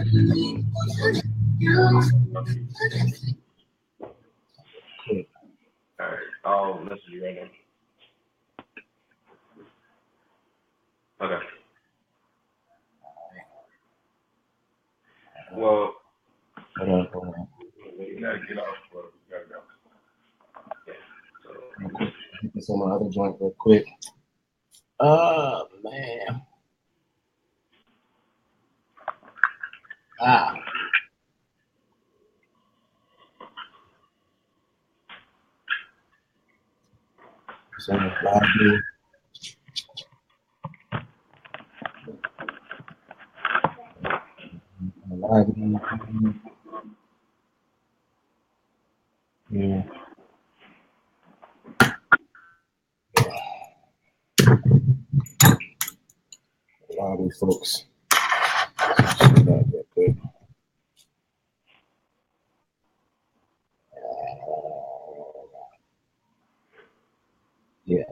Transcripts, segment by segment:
All right, I'll message you right now. Okay. Well, hold on. You gotta get off, bro. You gotta go. Real quick. Hit this on my other joint real quick. Oh, man. So live view. Live view. Yeah. Live view, folks. Yeah.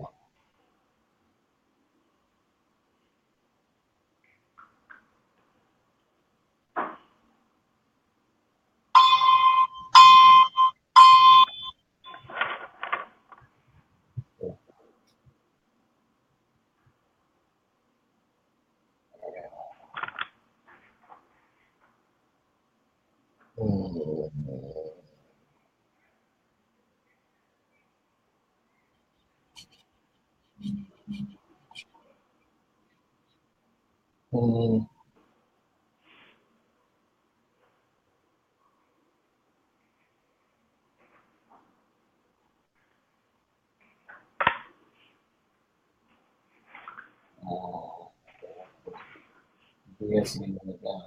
Yes, it went down.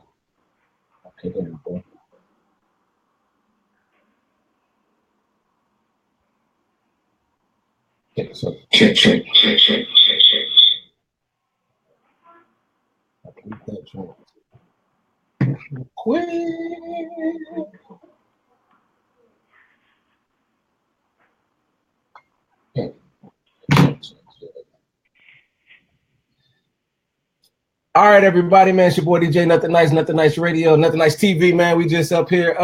Okay, there we go. Okay, so check. I'll keep that joint. Quick. Okay. All right, everybody, man. It's your boy DJ Nothing Nice, Nothing Nice Radio, Nothing Nice TV, man. We just up here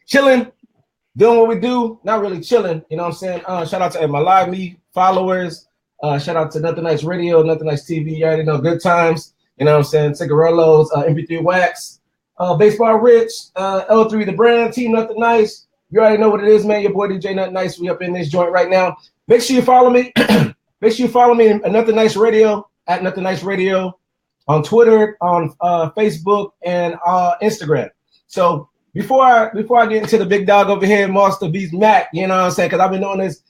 chilling, doing what we do. Not really chilling, you know what I'm saying? Shout out to my Live Me followers. Shout out to Nothing Nice Radio, Nothing Nice TV. You already know, good times. You know what I'm saying? Cigarillos, MP3 Wax, Baseball Rich, L3 The Brand, Team Nothing Nice. You already know what it is, man. Your boy DJ Nothing Nice. We up in this joint right now. Make sure you follow me. Make sure you follow me at Nothing Nice Radio, at Nothing Nice Radio, on Twitter, on Facebook, and Instagram. So before I get into the big dog over here, Master Beast Mac, you know what I'm saying? Because I've been knowing this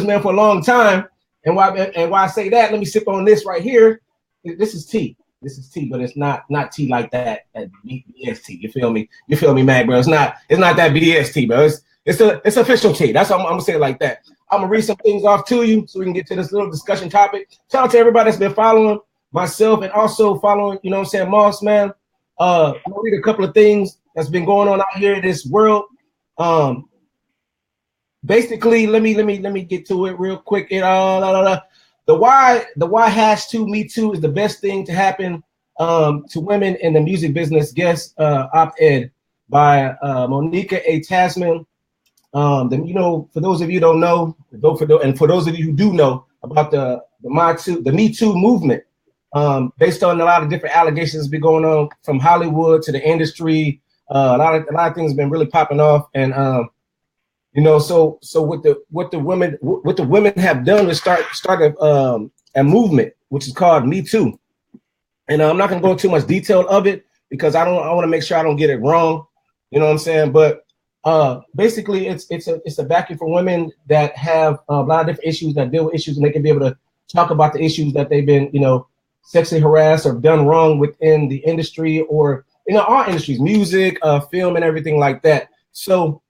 man for a long time. And why I say that? Let me sip on this right here. This is tea. This is tea, but it's not tea like that BS tea. You feel me? You feel me, Mac, bro? It's not that BS tea, bro. It's official tea. That's what I'm gonna say it like that. I'm gonna read some things off to you so we can get to this little discussion topic. Shout out to everybody that's been following myself and also following, you know what I'm saying, Moss, man. I'm gonna read a couple of things that's been going on out here in this world. Basically, let me get to it real quick. The why #2 Me Too is the best thing to happen to women in the music business. Guest op-ed by Monica A. Tasman. Then, you know, for those of you who don't know, and for those of you who do know about the Me Too movement, based on a lot of different allegations that's been going on from Hollywood to the industry, a lot of things have been really popping off, and you know, so what the women have done is start a movement which is called Me Too, and I'm not going to go into too much detail of it because I want to make sure I don't get it wrong, you know what I'm saying? But basically, it's a backing for women that have a lot of different issues, that deal with issues, and they can be able to talk about the issues that they've been, you know, sexually harassed or done wrong within the industry, or, you know, all industries, music, film, and everything like that. So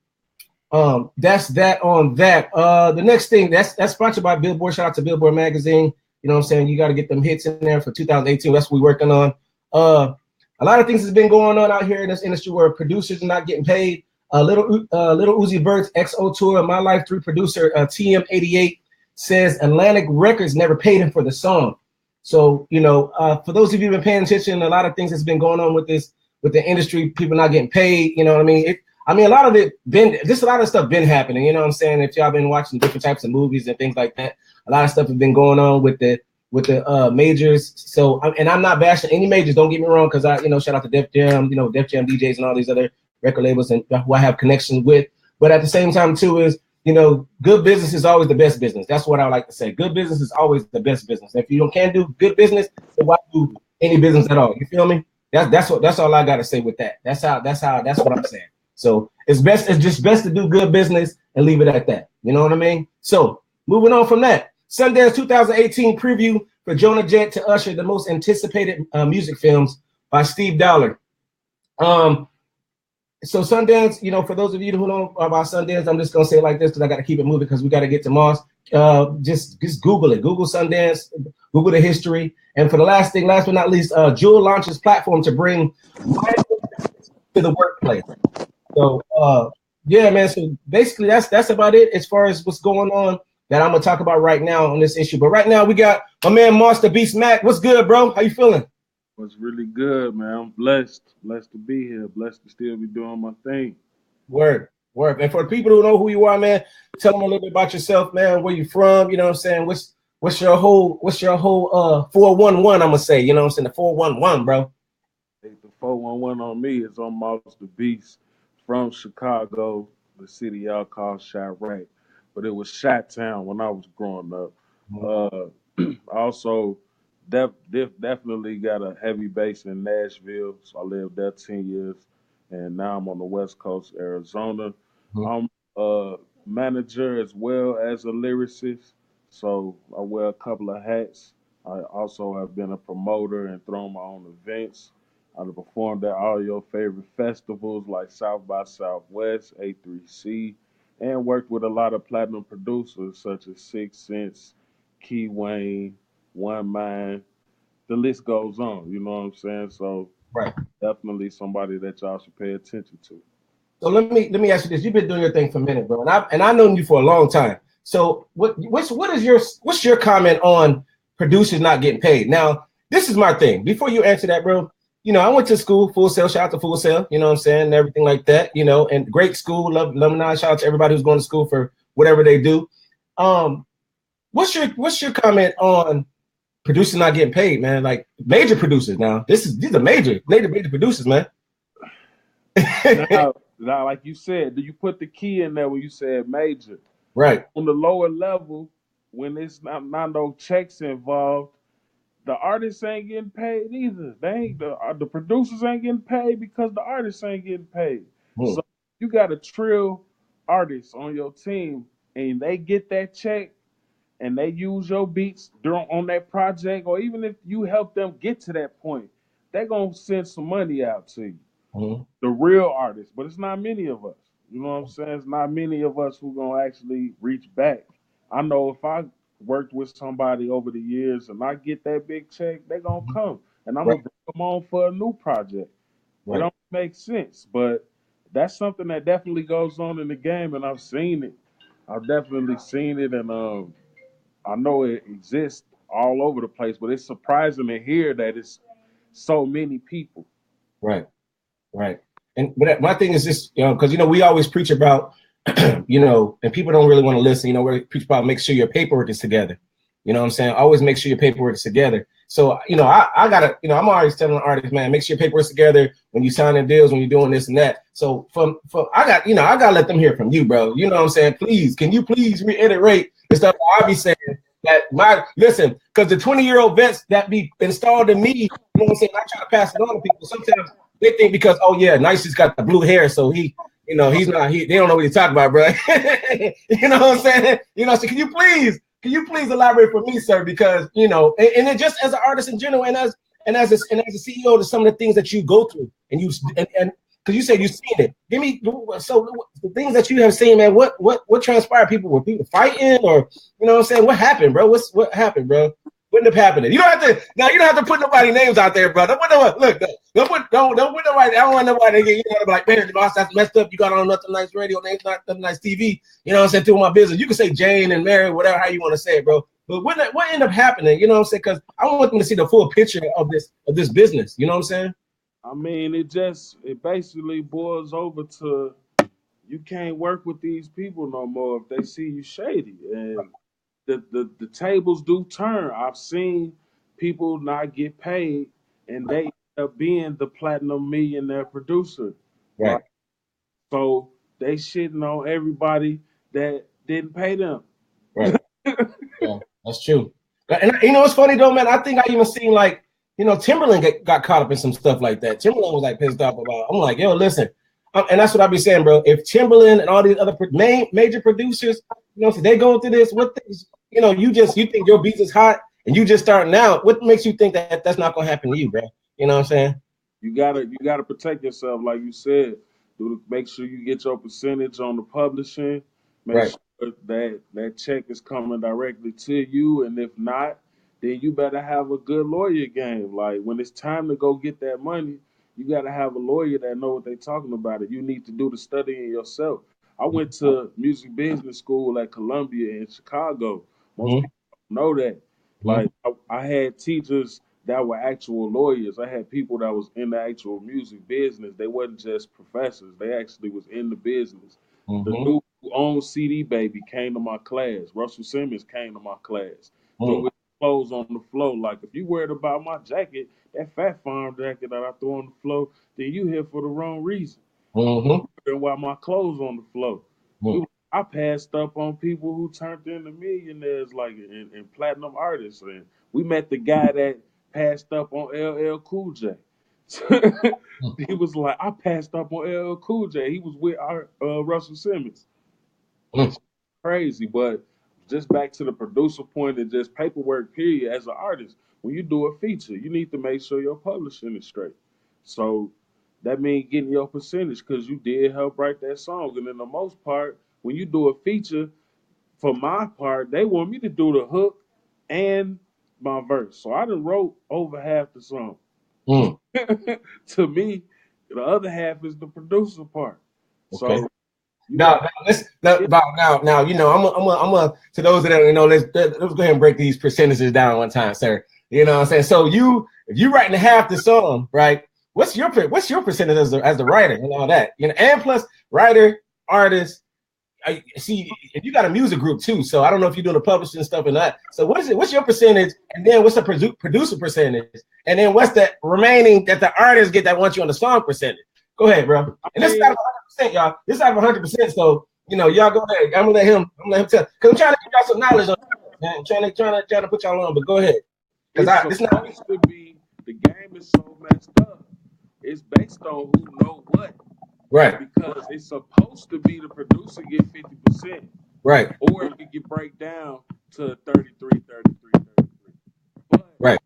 that's that on that. The next thing that's sponsored by Billboard. Shout out to Billboard magazine. You know what I'm saying? You got to get them hits in there for 2018. That's what we're working on. A lot of things has been going on out here in this industry where producers are not getting paid. Little Uzi Vert's XO Tour, My Life 3 producer TM88 says Atlantic Records never paid him for the song. So, you know, for those of you who've been paying attention, a lot of things that's been going on with this with the industry, people not getting paid. You know what I mean? A lot of it a lot of stuff been happening. You know what I'm saying? If y'all been watching different types of movies and things like that, a lot of stuff has been going on with the majors. So, and I'm not bashing any majors. Don't get me wrong, because shout out to Def Jam, Def Jam DJs and all these other record labels and who I have connections with. But at the same time, too, is good business is always the best business. That's what I like to say. Good business is always the best business. If you can't do good business, then why do any business at all? You feel me? That's all I gotta say with that. That's what I'm saying. So it's just best to do good business and leave it at that. You know what I mean? So moving on from that, Sundance 2018 preview for Jonah Jet to Usher, the most anticipated music films by Steve Dollar. So Sundance, for those of you who know about Sundance, I'm just gonna say it like this because I got to keep it moving because we got to get to Mars. Just Google it. Google Sundance. Google the history. And for the last but not least, Jewel launches platform to bring to the workplace. So yeah, man. So basically, that's about it as far as what's going on that I'm gonna talk about right now on this issue. But right now we got my man Monster Beast Mac. What's good, bro? How you feeling? What's really good, man. I'm blessed to be here. Blessed to still be doing my thing. Word. And for the people who know who you are, man, tell them a little bit about yourself, man. Where you from? You know what I'm saying? What's your whole 411? I'm gonna say. You know what I'm saying? The 411, bro. The 411 on me is on Monster Beast from Chicago, the city y'all call Chirac, but it was Chi-Town when I was growing up. Also, definitely got a heavy base in Nashville, so I lived there 10 years, and now I'm on the West Coast, Arizona. I'm a manager as well as a lyricist, so I wear a couple of hats. I also have been a promoter and thrown my own events. I've performed at all your favorite festivals like South by Southwest, A3C, and worked with a lot of platinum producers such as 6 Sense, Key Wayne, One Mind. The list goes on, you know what I'm saying? So right, definitely somebody that y'all should pay attention to. So let me ask you this: you've been doing your thing for a minute, bro, and I've known you for a long time. So what's your comment on producers not getting paid? Now, this is my thing. Before you answer that, bro, I went to school, Full Sail. Shout out to Full Sail. You know what I'm saying, and everything like that. And great school, love alumni. Shout out to everybody who's going to school for whatever they do. What's your comment on producers not getting paid, man? Like major producers now. These are major producers, man. Now, like you said, do you put the key in there when you said major? Right. On the lower level, when it's not no checks involved, the artists ain't getting paid either. The producers ain't getting paid because the artists ain't getting paid. So you got a trill artists on your team, and they get that check, and they use your beats on that project, or even if you help them get to that point, they're gonna send some money out to you. The real artists, but it's not many of us. You know what I'm saying? It's not many of us who gonna actually reach back. I know if I worked with somebody over the years and I get that big check, they're gonna come and I'm gonna bring them on for a new project. It don't make sense, but that's something that definitely goes on in the game, and I've seen it. I've definitely seen it, and I know it exists all over the place, but it's surprising to hear that it's so many people. Right. But my thing is this, because we always preach about, and people don't really want to listen. We preach about make sure your paperwork is together. You know what I'm saying? Always make sure your paperwork is together. So I gotta, I'm always telling the artists, man, make sure your paperwork's together when you signing deals, when you're doing this and that. So I gotta let them hear from you, bro. You know what I'm saying? Please, can you please reiterate the stuff I be saying? That listen, because the 20-year-old vets that be installed in me, you know what I'm saying? I try to pass it on to people. Sometimes they think because, oh yeah, Nice has got the blue hair, so they don't know what he's talking about, bro. You know what I'm saying? So can you please elaborate for me, sir? Because and it just as an artist in general, and as a CEO, to some of the things that you go through, and because you said you've seen it. Give me the things that you have seen, man. What transpired? Were people fighting, or you know what I'm saying? What happened, bro? What happened, bro? What ended up happening? You don't have to put nobody's names out there, bro. Don't put nobody. I don't want nobody to get be like, man, the boss that's messed up. You got on Nothin Nice radio, name's not Nothin Nice TV. You know what I'm saying? To my business, you can say Jane and Mary, whatever, how you want to say it, bro. But what ended up happening? You know what I'm saying? Because I want them to see the full picture of this business. You know what I'm saying? I mean, it basically boils over to you can't work with these people no more if they see you shady. And the tables do turn. I've seen people not get paid and they end up being the platinum millionaire producer. Right. Like, so they shitting on everybody that didn't pay them. Right. Yeah, that's true. And you know what's funny though, man? I think I even seen like, you know, Timberland got caught up in some stuff like that. Timberland was like pissed off about. I'm like, yo, listen, and that's what I be saying, bro. If Timberland and all these other major producers, you know, if they going through this, what things, you know, you think your beat is hot and you just starting out. What makes you think that that's not gonna happen to you, bro? You know what I'm saying? You gotta protect yourself, like you said. Make sure you get your percentage on the publishing. Make Right. sure that check is coming directly to you, and if not, then you better have a good lawyer game. Like when it's time to go get that money, you gotta have a lawyer that know what they're talking about. It. You need to do the studying yourself. I went to music business school at Columbia in Chicago. Most people don't know that. Like I had teachers that were actual lawyers. I had people that was in the actual music business. They wasn't just professors. They actually was in the business. The dude who owned CD Baby came to my class. Russell Simmons came to my class. Threw his clothes on the floor. Like if you worried about my jacket, that Fat Farm jacket that I threw on the floor, then you here for the wrong reason. And why my clothes on the floor. I passed up on people who turned into millionaires, like and platinum artists. And we met the guy that passed up on LL Cool J. He was like, I passed up on LL Cool J. He was with our Russell Simmons. It's crazy, but just back to the producer point and just paperwork period as an artist, when you do a feature, you need to make sure your publishing is straight. So that means getting your percentage because you did help write that song. And in the most part, when you do a feature, for my part, they want me to do the hook and my verse. So I done wrote over half the song. To me, the other half is the producer part. Okay. So now, you know, I'm to those that don't, you know, let's go ahead and break these percentages down one time, sir. You know what I'm saying? So if you writing half the song, right? What's your percentage as the writer and all that? You know, and plus writer, artist. I see if you got a music group too, so I don't know if you're doing the publishing stuff or not. So what is it? What's your percentage? And then what's the producer percentage? And then what's the remaining that the artists get that want you on the song percentage? Go ahead, bro. And this is not 100%, y'all. This is not 100%. So you know, y'all go ahead. I'm gonna let him tell. Cause I'm trying to give y'all some knowledge on it, man. I'm trying to put y'all on. But go ahead. Cause it's supposed to be the game is so messed up. It's based on who know what. Right. Because it's supposed to be the producer get 50%. Right. Or it could break down to 33. But right.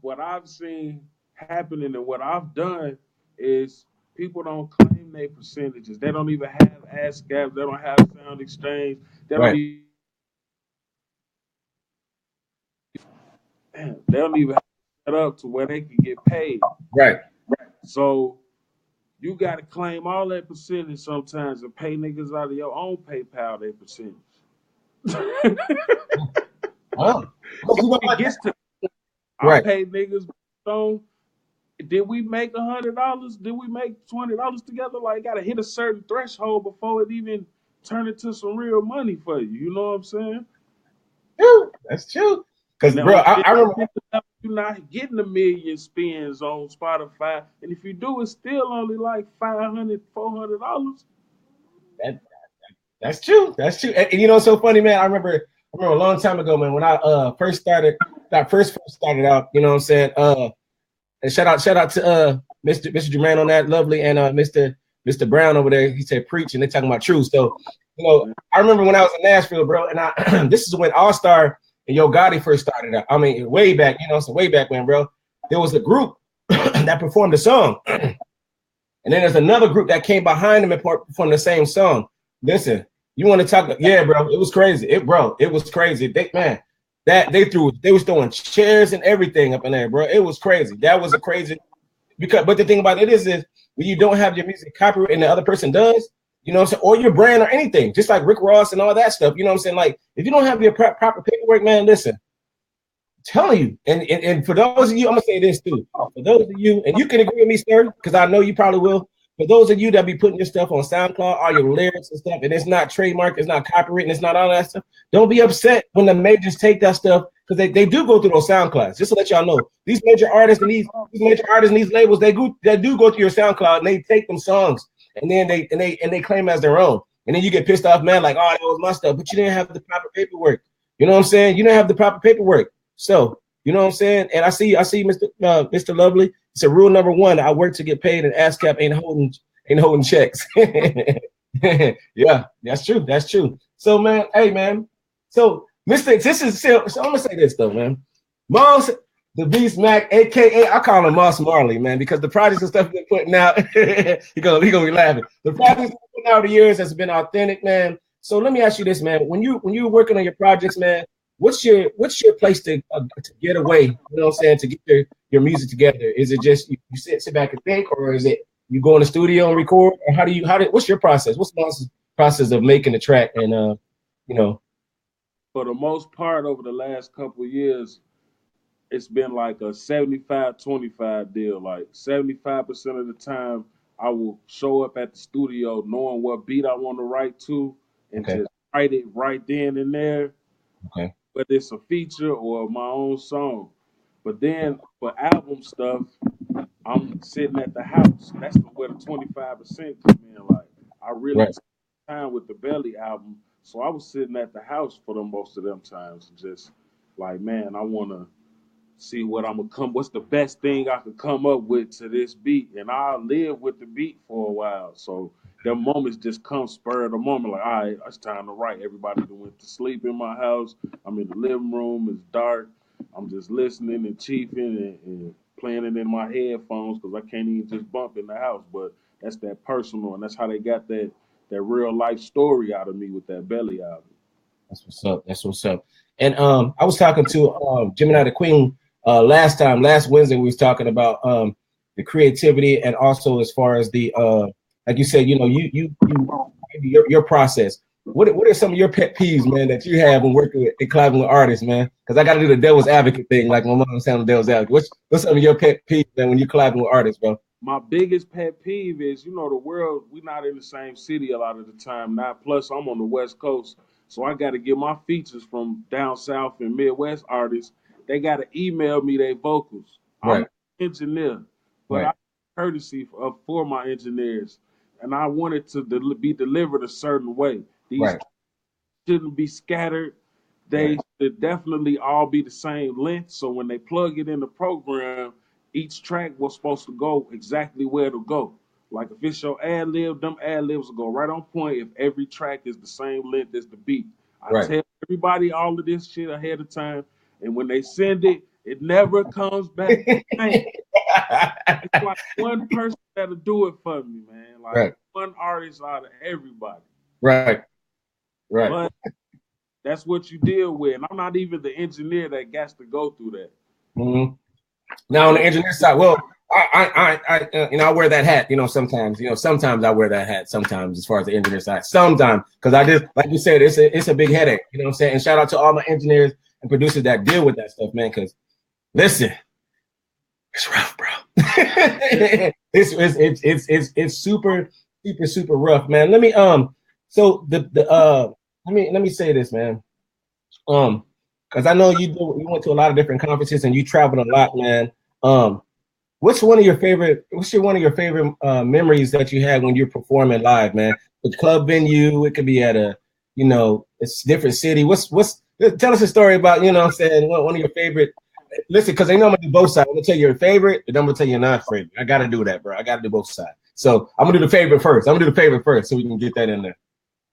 What I've seen happening and what I've done is people don't claim their percentages. They don't even have ASCAP. They don't have Sound Exchange. They don't even. They don't even have it set up to where they can get paid. Right. So you got to claim all that percentage sometimes and pay niggas out of your own PayPal their percentage. It gets to I pay niggas on. Did we make $100? Did we make $20 together? Like, gotta hit a certain threshold before it even turn into some real money for you. You know what I'm saying? True. That's true. Because, bro, I remember you're not getting a million spins on Spotify, and if you do, it's still only like $500, $400. That's true. That's true. And you know, it's so funny, man. I remember a long time ago, man, when I first started out. You know what I'm saying? And shout out to Mr. Jermaine on that, lovely, and Mr. Brown over there. He said preach, and they talking about truth. So, you know, I remember when I was in Nashville, bro, and this is when All Star and Yo Gotti first started out. I mean, way back, you know, so way back when, bro. There was a group that performed the song, and then there's another group that came behind them and performed the same song. Listen, you want to talk? Yeah, bro, it was crazy. It was crazy. They was throwing chairs and everything up in there, bro. It was crazy. That was a crazy but the thing about it is when you don't have your music copyright and the other person does, you know what I'm saying, or your brand or anything, just like Rick Ross and all that stuff, you know what I'm saying? Like, if you don't have your proper paperwork, man, listen, telling you, and for those of you, I'm gonna say this too. For those of you, and you can agree with me, sir, because I know you probably will. For those of you that be putting your stuff on SoundCloud, all your lyrics and stuff, and it's not trademark, it's not copyright, it's not all that stuff. Don't be upset when the majors take that stuff because they do go through those SoundClouds. Just to let y'all know, these major artists and these major artists and these labels, they do go to your SoundCloud and they take them songs and then they claim as their own. And then you get pissed off, man, like, oh, that was my stuff, but you didn't have the proper paperwork. You know what I'm saying? You didn't have the proper paperwork. So, you know what I'm saying? And I see Mr. Lovely. It's a rule number one. I work to get paid and ASCAP ain't holding checks. Yeah, that's true. That's true. So, man, hey, man. So, so I'm gonna say this though, man. Moss, the Beast Mac, aka I call him Moss Marley, man, because the projects and stuff they're putting out, he gonna be laughing. The projects they're putting out over the years has been authentic, man. So let me ask you this, man. When you working on your projects, man, what's your place to get away? You know what I'm saying? To get your music together? Is it just you sit back and think, or is it you go in the studio and record? Or what's your process? What's the process of making the track? And you know, For the most part, over the last couple of years, it's been like a 75-25 deal. Like 75% of the time, I will show up at the studio knowing what beat I want to write to and okay, just write it right then and there, okay, whether it's a feature or my own song. But then for album stuff, I'm sitting at the house. That's where the 25% come in. Like I really right. took time with the Belly album, so I was sitting at the house for the most of them times, just like, man, I want to see what's the best thing I could come up with to this beat. And I'll live with the beat for a while. So the moments just come spur of the moment, like, all right, it's time to write. Everybody done went to sleep in my house. I'm in the living room, it's dark. I'm just listening and chiefing and playing it in my headphones because I can't even just bump in the house. But that's that personal, and that's how they got that real life story out of me with that Belly album. That's what's up. That's what's up. And I was talking to Gemini the Queen last Wednesday. We was talking about the creativity and also as far as the like you said, you know, your process. What are some of your pet peeves, man, that you have when working with and collabing with artists, man? Because I got to do the devil's advocate thing, like my mom was saying, the devil's advocate. What's some of your pet peeves, man, when you're collabing with artists, bro? My biggest pet peeve is, the world, we're not in the same city a lot of the time now. Plus, I'm on the West Coast, so I got to get my features from down south and Midwest artists. They got to email me their vocals. I'm Right, an engineer, but I right, courtesy for my engineers, and I want it to be delivered a certain way. These right, shouldn't be scattered. They right, should definitely all be the same length. So when they plug it in the program, each track was supposed to go exactly where to go. Like if it's your ad lib, them ad libs will go right on point if every track is the same length as the beat. I right. tell everybody all of this shit ahead of time, and when they send it, it never comes back the same. It's like one person that'll do it for me, man. Like Right, one artist out of everybody. right, right. But that's what you deal with. And I'm not even the engineer that gets to go through that. Mm-hmm. Now on the So engineer side, well, I wear that hat. Sometimes I wear that hat. Sometimes, as far as the engineer side, sometimes because I just like you said, it's a big headache. You know what I'm saying? And shout out to all my engineers and producers that deal with that stuff, man. Because listen, it's rough, bro. It's super rough, man. Let me so let me say this, man. Because I know you went to a lot of different conferences and you traveled a lot, man. Um, what's one of your favorite memories that you had when you're performing live, man? The club venue, it could be at it's different city. Tell us a story about, you know what I'm saying, one of your favorite. Listen, because I know I'm gonna do both sides. I'm gonna tell you your favorite, and I'm gonna tell you your non-favorite. I gotta do that, bro. I gotta do both sides. So I'm gonna do the favorite first. So we can get that in there.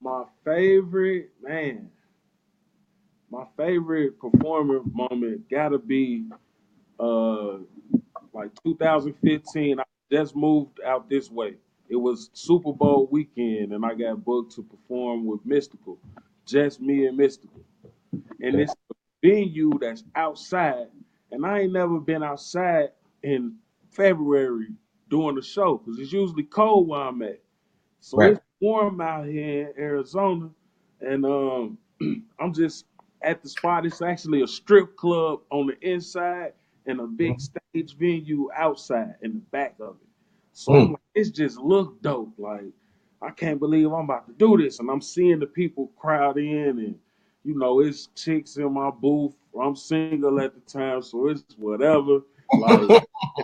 my favorite, man, my favorite performance moment gotta be uh like 2015. I just moved out this way. It was Super Bowl weekend and I got booked to perform with Mystical. Just me and Mystical. And Okay. it's a venue that's outside. And I ain't never been outside in February doing the show because it's usually cold where I'm at. So Right. it's warm out here in Arizona. And I'm just at the spot. It's actually a strip club on the inside and a big stage venue outside in the back of it. So I'm like, it's just look dope. Like, I can't believe I'm about to do this. And I'm seeing the people crowd in, and you know, it's chicks in my booth. I'm single at the time, so it's whatever. Like,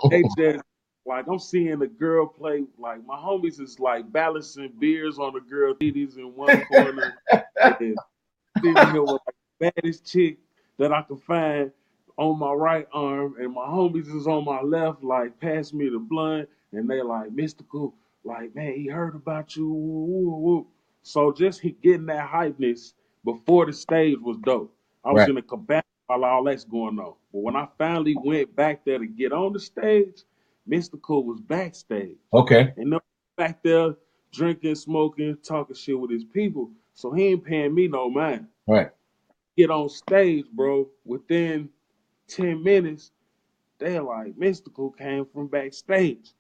they just like, I'm seeing the girl play. Like, my homies is like balancing beers on the girl titties in one corner, and sitting here with like the baddest chick that I could find on my right arm, and my homies is on my left, like pass me the blunt, and they like mystical, like, man, he heard about you. Woo, woo, woo. So just getting that hypeness before the stage was dope. I was Right. in a cabana while all that's going on. But when I finally went back there to get on the stage, Mystical was backstage. Okay. And no back there drinking, smoking, talking shit with his people. So he ain't paying me no mind. Right. Get on stage, bro. Within 10 minutes, they're like, Mystical came from backstage.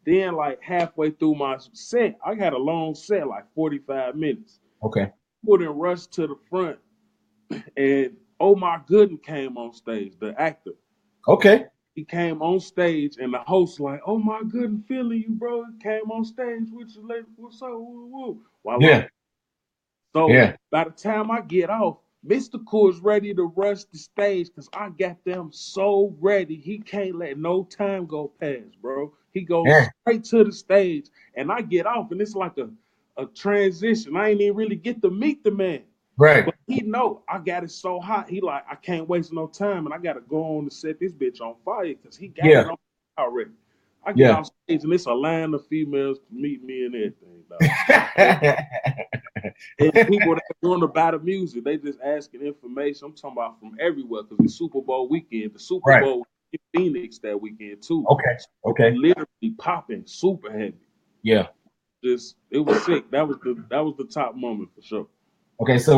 Then, like halfway through my set, I had a long set, like 45 minutes. Okay. Wouldn't rush to the front, and Omar Gooden came on stage, the actor. Okay. He came on stage, and the host like, "Oh my Gooden, feeling you, bro." He came on stage with you, like, "What's up?" Woo, woo. While Yeah. So Yeah. by the time I get off, Mr. Cool is ready to rush the stage because I got them so ready. He can't let no time go past, bro. He goes Yeah. straight to the stage, and I get off, and it's like a transition. I ain't even really get to meet the man. Right. But he know I got it so hot. He like, I can't waste no time, and I got to go on to set this bitch on fire because he got it Yeah. on already. I get Yeah. off stage, and it's a line of females to meet me and everything, dog. And people that want to buy the music, they just asking information. I'm talking about from everywhere because it's Super Bowl weekend. The Super Right. Bowl in Phoenix that weekend too. Okay. So Okay. literally popping super heavy. Yeah. Just it was sick. That was the top moment for sure. Okay, so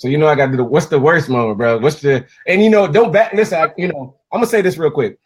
you know I got to do what's the worst moment, bro? Don't back. Listen, I'm gonna say this real quick.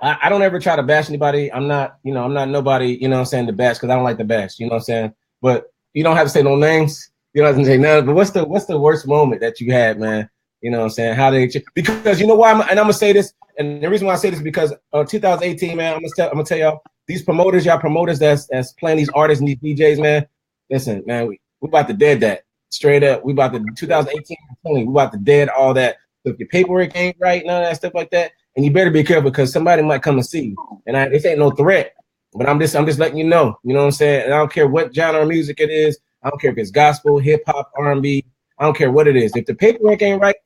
I don't ever try to bash anybody. I'm not nobody. You know what I'm saying, to bash because I don't like to bash. You know what I'm saying. But you don't have to say no names. You don't have to say none. But what's the worst moment that you had, man? You know what I'm saying? How because you know why? I'm gonna say this, and the reason why I say this is because 2018, man. I'm gonna tell y'all these promoters, y'all promoters that's playing these artists and these DJs, man. Listen, man, we about to dead that. Straight up, we about to 2018, we about to dead all that. So if your paperwork ain't right, none of that stuff like that, and you better be careful because somebody might come and see you. And this ain't no threat, but I'm just letting you know. You know what I'm saying? And I don't care what genre of music it is. I don't care if it's gospel, hip hop, R&B. I don't care what it is. If the paperwork ain't right,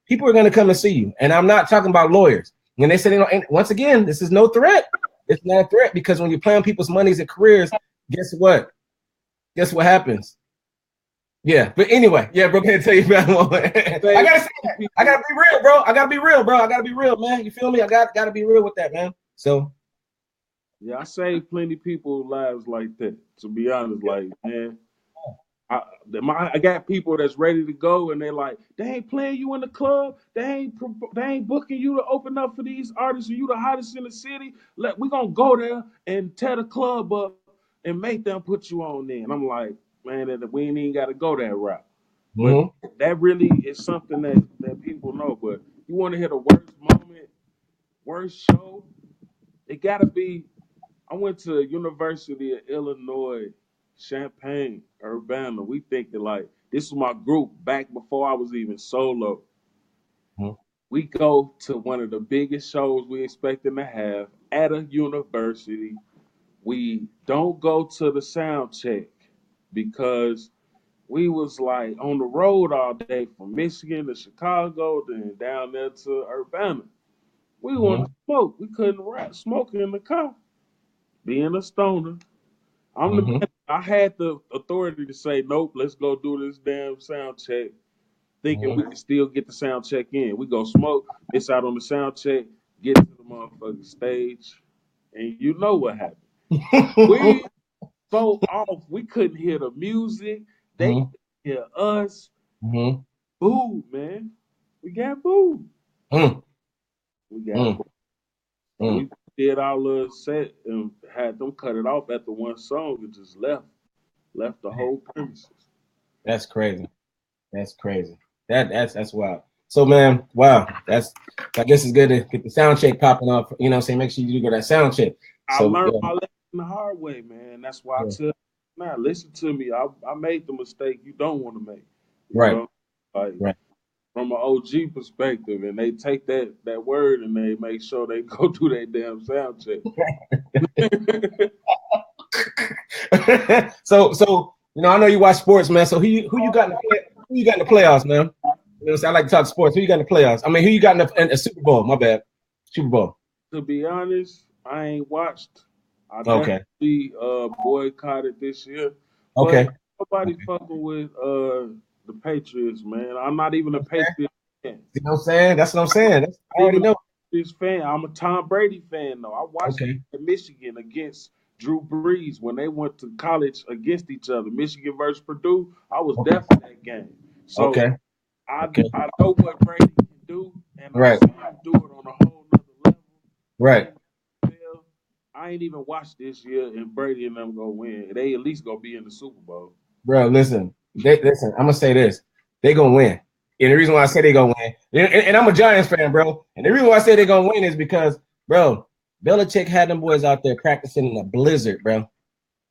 people are gonna come and see you. And I'm not talking about lawyers. And they say, and once again, this is no threat. It's not a threat because when you play on people's monies and careers, guess what? Guess what happens? Yeah, but anyway, yeah, bro, can't tell you about one. I gotta say that. I gotta be real, bro. I gotta be real, bro. I gotta be real, man. You feel me? I gotta be real with that, man. So yeah, I saved plenty of people's lives like that. To be honest, like, man, I got people that's ready to go, and they're like, they ain't playing you in the club. They ain't booking you to open up for these artists, and you the hottest in the city. We gonna go there and tear the club up and make them put you on there. And I'm like, man, we ain't even got to go that route. But that really is something that people know. But you want to hear the worst moment, worst show? It gotta be. I went to University of Illinois, Champaign, Urbana. We thinking like this was my group back before I was even solo. We go to one of the biggest shows we expecting to have at a university. We don't go to the sound check because we was like on the road all day from Michigan to Chicago, then down there to Urbana. We wanted to smoke. We couldn't smoke in the car. Being a stoner, I had the authority to say nope. Let's go do this damn sound check. Thinking we can still get the sound check in. We go smoke, miss out on the sound check, get to the motherfucking stage, and you know what happened. We so off. We couldn't hear the music. They couldn't hear us. Boo, man. We got booed. We got booed. We did our little set and had them cut it off after one song and just left the whole premises. That's crazy. That's crazy. That's wild. So man, wow, I guess it's good to get the sound check popping off. You know what I'm saying? Make sure you do that sound check. I So learned yeah, my lesson the hard way, man. That's why I yeah. tell you, now listen to me. I made the mistake you don't want to make. You Right, know, like right. from an OG perspective, and they take that word and they make sure they go do their damn sound check. So I know you watch sports, man. So who you got in the playoffs, man? You know, what I'm saying? I like to talk sports. Who you got in the playoffs? I mean, who you got in the Super Bowl? My bad, Super Bowl. To be honest, I ain't watched. I Okay, definitely boycotted this year, but okay. nobody fucking with the Patriots, man. I'm not even a Patriots fan. You know what I'm saying? That's what I'm saying. I already Even a know. Patriots fan. I'm a Tom Brady fan though. I watched Okay, Michigan against Drew Brees when they went to college against each other. Michigan versus Purdue. I was okay, definitely that game. So okay, I okay. I know what Brady can do, and I've Right, seen him do it on a whole nother level. right. In the NFL. I ain't even watched this year, and Brady and them gonna win. They at least gonna be in the Super Bowl. Bro, listen. Listen. I'm gonna say this. They gonna win. And the reason why I say they gonna win, and I'm a Giants fan, bro. And the reason why I say they gonna win is because, bro, Belichick had them boys out there practicing in a blizzard, bro.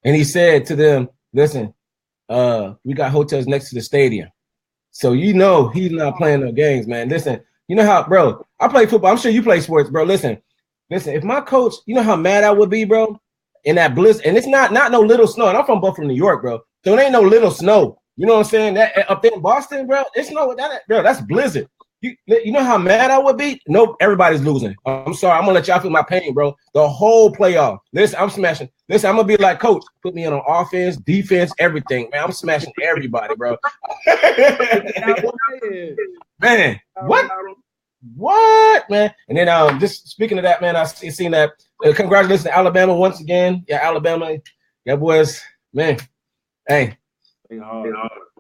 And he said to them, "Listen, we got hotels next to the stadium, so he's not playing no games, man. Listen, you know how, bro? I play football. I'm sure you play sports, bro. Listen. If my coach, you know how mad I would be, bro, in that blizzard, and it's not no little snow. And I'm from Buffalo, New York, bro. So it ain't no little snow. You know what I'm saying? That up there in Boston, bro, it's no that, bro. That's blizzard. You know how mad I would be? Nope, everybody's losing. I'm sorry. I'm gonna let y'all feel my pain, bro. The whole playoff. Listen, I'm smashing. Listen, I'm gonna be like, coach, put me in on offense, defense, everything, man. I'm smashing everybody, bro. Man, what? What, man? And then just speaking of that, man, I seen that. Congratulations to Alabama once again. Yeah, Alabama, yeah, boys, man. Hey,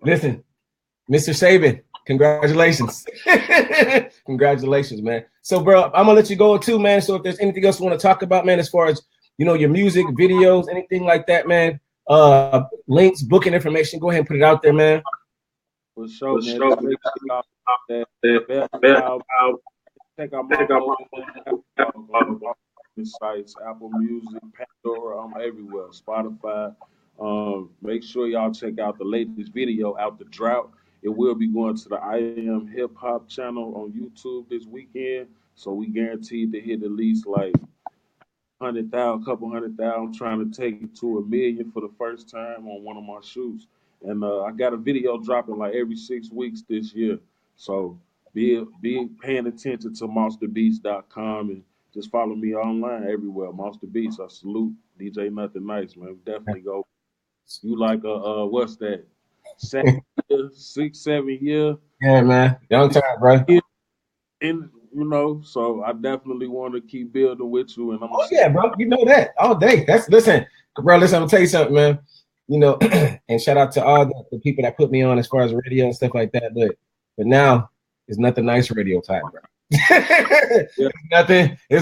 listen, Mr. Saban, congratulations. Congratulations, man. So, bro, I'm gonna let you go too, man. So if there's anything else you want to talk about, man, as far as your music, videos, anything like that, man, links, booking information, go ahead and put it out there, man. For sure, man. Just make sure y'all check out my whole sites, Apple Music, Pandora. I'm everywhere. Spotify. Make sure y'all check out the latest video out the drought. It will be going to the I Am Hip Hop channel on YouTube this weekend. So we guaranteed to hit at least like 100,000, couple 100,000. I'm trying to take it to 1 million for the first time on one of my shoots. And I got a video dropping like every 6 weeks this year. So be paying attention to monsterbeats.com and just follow me online everywhere. Monster Beats. I salute DjNothinNice, man. Definitely go. You like what's that? 7 year, 6, 7 year. Yeah, man. Young time, bro. And so I definitely want to keep building with you, and I'm gonna Oh yeah, bro. You know that all day. Listen, bro. Listen, I'm gonna tell you something, man. And shout out to all the people that put me on as far as radio and stuff like that. But now it's nothing nice radio time, bro. It's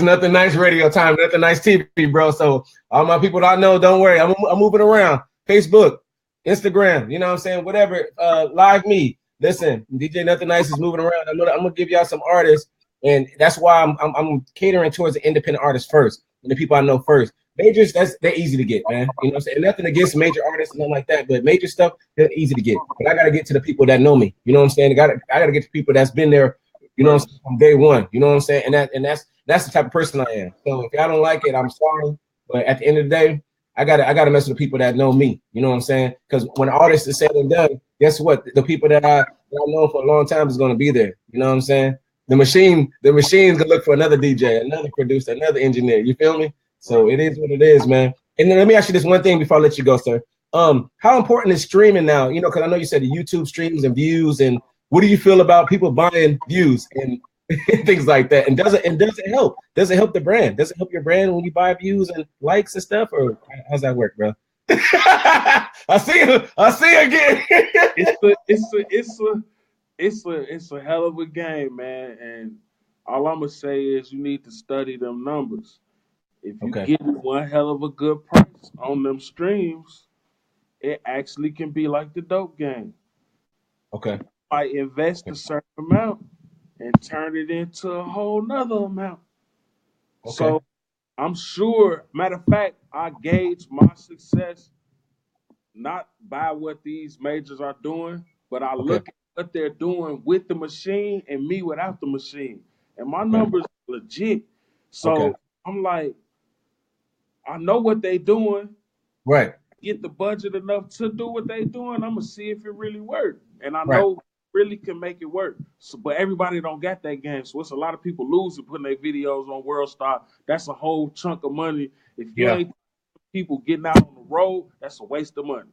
nothing nice radio time, nothing nice TV, bro. So all my people that I know, don't worry. I'm moving around. Facebook, Instagram, you know what I'm saying? Whatever. Live me. Listen, DJ Nothing Nice is moving around. I'm gonna give y'all some artists, and that's why I'm catering towards the independent artists first, and the people I know first. Majors, they're easy to get, man. You know what I'm saying? Nothing against major artists, nothing like that, but major stuff, they're easy to get. But I gotta get to the people that know me. You know what I'm saying? I gotta get to people that's been there, you know what I'm saying, from day one. You know what I'm saying? And that's the type of person I am. So if y'all don't like it, I'm sorry. But at the end of the day, I gotta mess with the people that know me. You know what I'm saying? Because when artists is said and done, guess what? The people that I know for a long time is gonna be there. You know what I'm saying? The machine's gonna look for another DJ, another producer, another engineer. You feel me? So it is what it is, man. And then let me ask you this one thing before I let you go, sir. How important is streaming now? You know, because I know you said the YouTube streams and views, and what do you feel about people buying views and things like that? And does it help? Does it help the brand? Does it help your brand when you buy views and likes and stuff? Or how's that work, bro? I see again. It's a hell of a game, man. And all I'm gonna say is you need to study them numbers. If you Okay. get one hell of a good price on them streams, it actually can be like the dope game. Okay. I invest a certain amount, and turn it into a whole nother amount. Okay. So I'm sure, matter of fact, I gauge my success not by what these majors are doing, but I look at what they're doing with the machine and me without the machine. And my numbers are legit. So I'm like, I know what they doing. Right. Get the budget enough to do what they doing. I'm gonna see if it really works. And I Right. know really can make it work. So, but everybody don't got that game. So it's a lot of people losing putting their videos on World Star. That's a whole chunk of money. If you ain't people getting out on the road, that's a waste of money.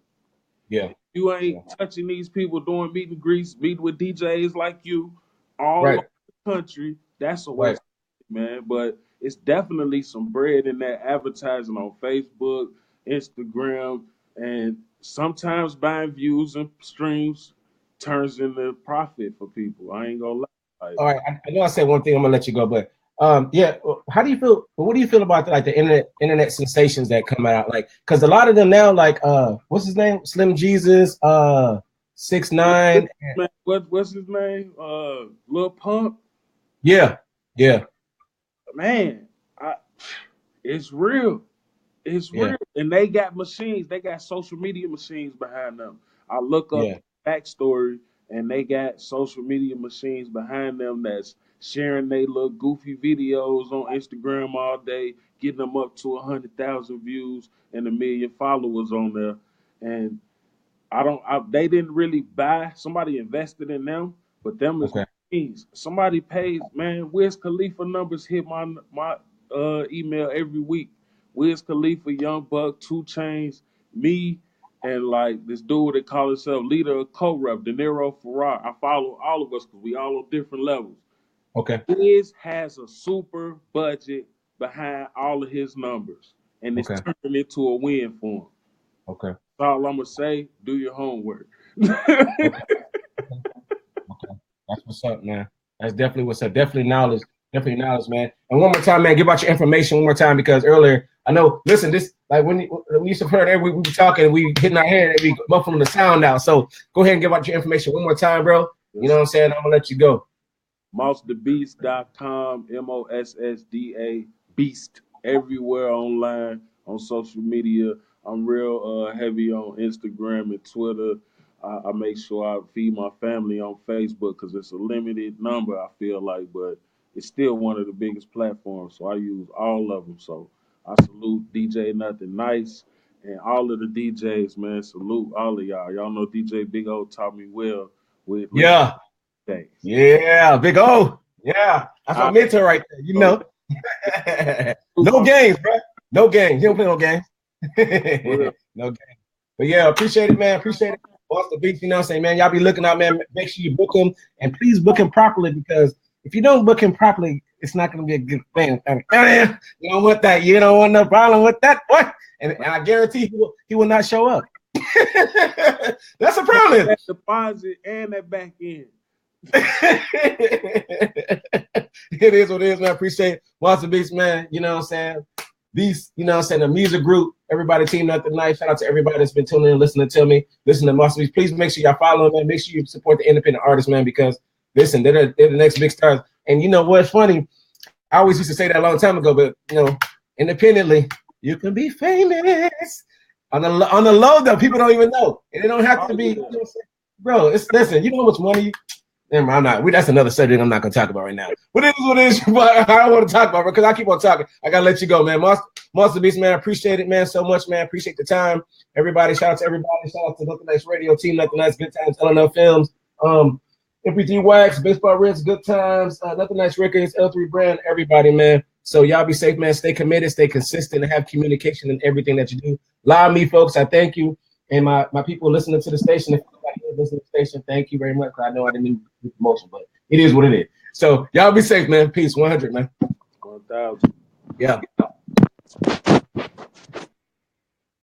Yeah. You ain't touching these people doing meet and greets, meeting with DJs like you all over the country. That's a waste, man. But it's definitely some bread in that advertising on Facebook, Instagram, and sometimes buying views and streams turns into profit for people. I ain't gonna lie. All right, I know I said one thing. I'm gonna let you go, but yeah. How do you feel? What do you feel about like the internet sensations that come out? Like, because a lot of them now, like what's his name? Slim Jesus, 6ix9ine. What's his name? Lil Pump. Yeah. Man, it's real. It's real. And they got machines. They got social media machines behind them. I look up the backstory, and they got social media machines behind them that's sharing they little goofy videos on Instagram all day, getting them up to 100,000 views and 1 million followers on there. And they didn't really buy. Somebody invested in them, but them is machines. Somebody pays. Man, Wiz Khalifa numbers hit my email every week. Wiz Khalifa, Young Buck, 2 Chainz, me, and like this dude that call himself leader of Co-Rep, De Niro Ferrar. I follow all of us because we all on different levels. Okay. Wiz has a super budget behind all of his numbers, and it's turning into a win for him. Okay. That's all I'm gonna say. Do your homework. Okay. That's what's up, man. That's definitely what's up. Definitely knowledge, man. And one more time, man, give out your information one more time, because earlier, I know, listen, this, like we used to heard we were talking, we hitting our head, and we muffling the sound out. So go ahead and give out your information one more time, bro. You know what I'm saying? I'm gonna let you go. MossTheBeast.com, MossDA Beast, everywhere online, on social media. I'm real heavy on Instagram and Twitter. I make sure I feed my family on Facebook because it's a limited number, I feel like, but it's still one of the biggest platforms, so I use all of them. So I salute DjNothinNice and all of the DJs, man. Salute all of y'all. Y'all know DJ Big O taught me well with things. Yeah, Big O. Yeah, that's my mentor right there. You know, no games, bro. No games. You don't play no games. No games. But yeah, appreciate it, man. Appreciate it. Boss the Beast, you know what I'm saying, man? Y'all be looking out, man. Make sure you book him, and please book him properly, because if you don't book him properly, it's not going to be a good thing. You don't want that. You don't want no problem with that, boy. And I guarantee he will not show up. That's a promise. That deposit and that back end. It is what it is, man. Appreciate it. Boss the Beast, man. You know what I'm saying? These, you know what I'm saying, the music group, everybody, Team Nothing Nice. Shout out to everybody that's been tuning in, listening to me, listen to Boss the Beast. Please make sure y'all follow them, man. Make sure you support the independent artists, man, because listen, they're the next big stars. And you know what's funny? I always used to say that a long time ago, but you know, independently, you can be famous. On the low, though, people don't even know. And it don't have to be, you know what I'm saying? Bro, listen, you know how much money I'm not. That's another subject I'm not gonna talk about right now. But it is what it is. But I don't want to talk about it because I keep on talking. I gotta let you go, man. Monster Beast, man. Appreciate it, man, so much, man. Appreciate the time. Everybody, shout out to everybody. Shout out to Nothin Nice Radio, Team Nothin Nice, Good Times, LNL Films, MP3 Wax, Baseball Ritz, Good Times, Nothin Nice Records, L3 Brand, everybody, man. So y'all be safe, man. Stay committed, stay consistent, and have communication in everything that you do. Live me, folks. I thank you. And my people listening to the station, if you're listening to the station, thank you very much. I know I didn't do promotion, but it is what it is. So y'all be safe, man. Peace. 100, man. 1,000. Yeah.